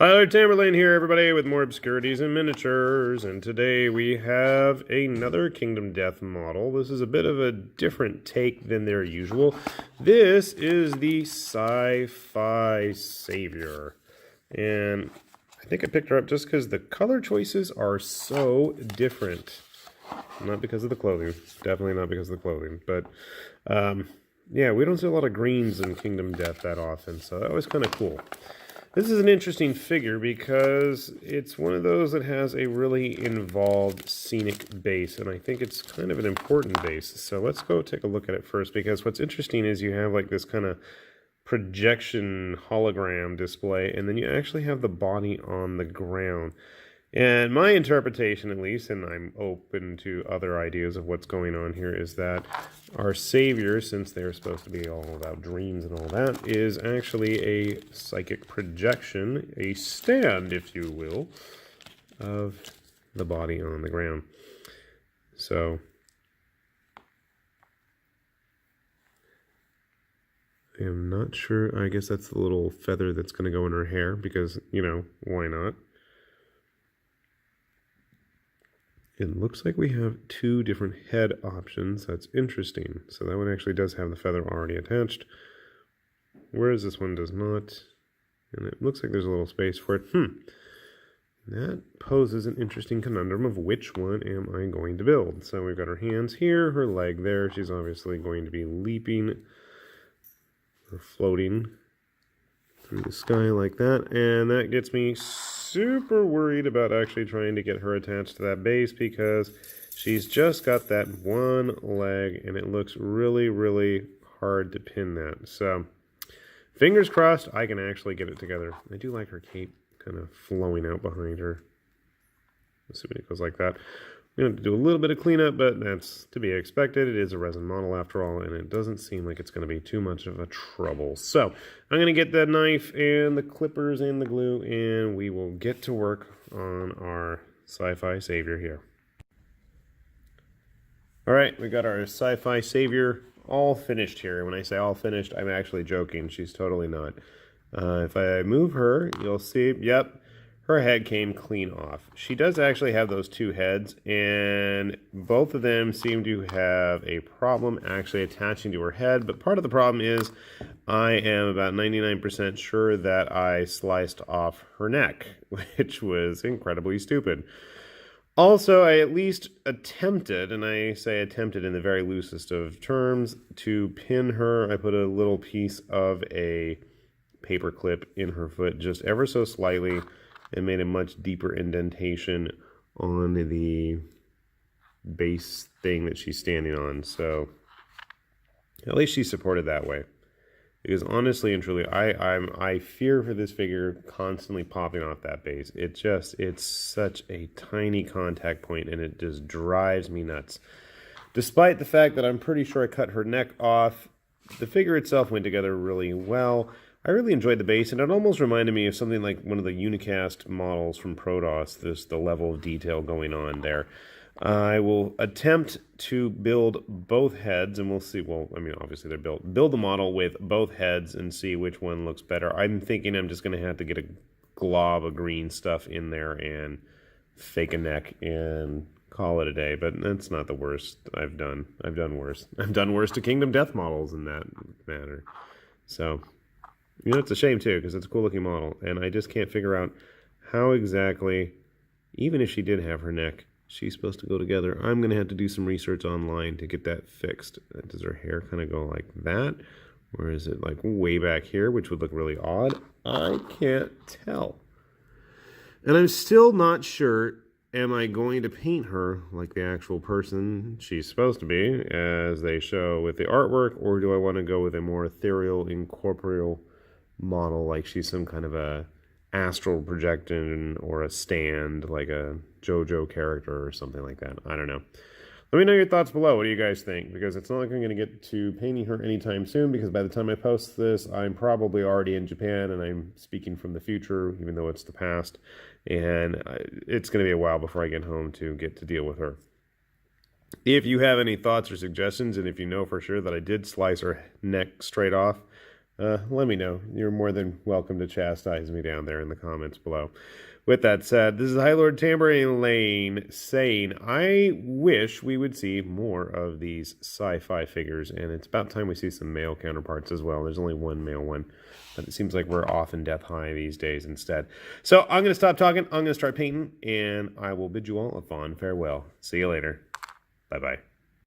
Tyler Tamerlane here, everybody, with more Obscurities and Miniatures, and today we have another Kingdom Death model. This is a bit of a different take than their usual. This is the Sci Fi Savior, and I think I picked her up just because the color choices are so different. Not because of the clothing, definitely not because of the clothing, but yeah, we don't see a lot of greens in Kingdom Death that often, so that was kind of cool. This is an interesting figure because it's one of those that has a really involved scenic base, and I think it's kind of an important base. So let's go take a look at it first, because what's interesting is you have like this kind of projection hologram display, and then you actually have the body on the ground. And my interpretation, at least, and I'm open to other ideas of what's going on here, is that our savior, since they're supposed to be all about dreams and all that, is actually a psychic projection, a stand, if you will, of the body on the ground. So I am not sure. I guess that's the little feather that's going to go in her hair, because, you know, why not? It looks like we have two different head options. That's interesting. So that one actually does have the feather already attached, whereas this one does not. And it looks like there's a little space for it. That poses an interesting conundrum of which one am I going to build. So we've got her hands here, her leg there. She's obviously going to be leaping or floating through the sky like that. And that gets me super worried about actually trying to get her attached to that base, because she's just got that one leg and it looks really, really hard to pin that. So fingers crossed I can actually get it together. I do like her cape kind of flowing out behind her, assuming it goes like that. We have to do a little bit of cleanup, but that's to be expected. It is a resin model after all, and it doesn't seem like it's going to be too much of a trouble. So I'm going to get that knife and the clippers and the glue, and we will get to work on our Sci-Fi Savior here. All right, we got our Sci-Fi Savior all finished here. When I say all finished, I'm actually joking. She's totally not. If I move her, you'll see, yep, her head came clean off. She does actually have those two heads, and both of them seem to have a problem actually attaching to her head. But part of the problem is I am about 99% sure that I sliced off her neck, which was incredibly stupid. Also, I at least attempted, and I say attempted in the very loosest of terms, to pin her. I put a little piece of a paper clip in her foot just ever so slightly, and made a much deeper indentation on the base thing that she's standing on. So at least she's supported that way. Because honestly and truly, I fear for this figure constantly popping off that base. It's such a tiny contact point, and it just drives me nuts. Despite the fact that I'm pretty sure I cut her neck off, the figure itself went together really well. I really enjoyed the base, and it almost reminded me of something like one of the unicast models from Protoss, the level of detail going on there. I will attempt to build both heads, and we'll see. Well, I mean, obviously they're built. Build the model with both heads and see which one looks better. I'm thinking I'm just going to have to get a glob of green stuff in there and fake a neck and call it a day. But that's not the worst I've done. I've done worse. I've done worse to Kingdom Death models in that matter. So, you know, it's a shame too, because it's a cool looking model, and I just can't figure out how exactly, even if she did have her neck, she's supposed to go together. I'm going to have to do some research online to get that fixed. Does her hair kind of go like that? Or is it like way back here, which would look really odd? I can't tell. And I'm still not sure, am I going to paint her like the actual person she's supposed to be, as they show with the artwork, or do I want to go with a more ethereal, incorporeal model, like she's some kind of a astral projection or a stand, like a JoJo character or something like that. I don't know. Let me know your thoughts below. What do you guys think? Because it's not like I'm going to get to painting her anytime soon, because by the time I post this, I'm probably already in Japan, and I'm speaking from the future, even though it's the past. And it's going to be a while before I get home to get to deal with her. If you have any thoughts or suggestions, and if you know for sure that I did slice her neck straight off, let me know. You're more than welcome to chastise me down there in the comments below. With that said, this is High Lord Tambourine Lane saying, I wish we would see more of these sci-fi figures, and it's about time we see some male counterparts as well. There's only one male one, but it seems like we're off in Death High these days instead. So I'm going to stop talking, I'm going to start painting, and I will bid you all a fond farewell. See you later. Bye-bye.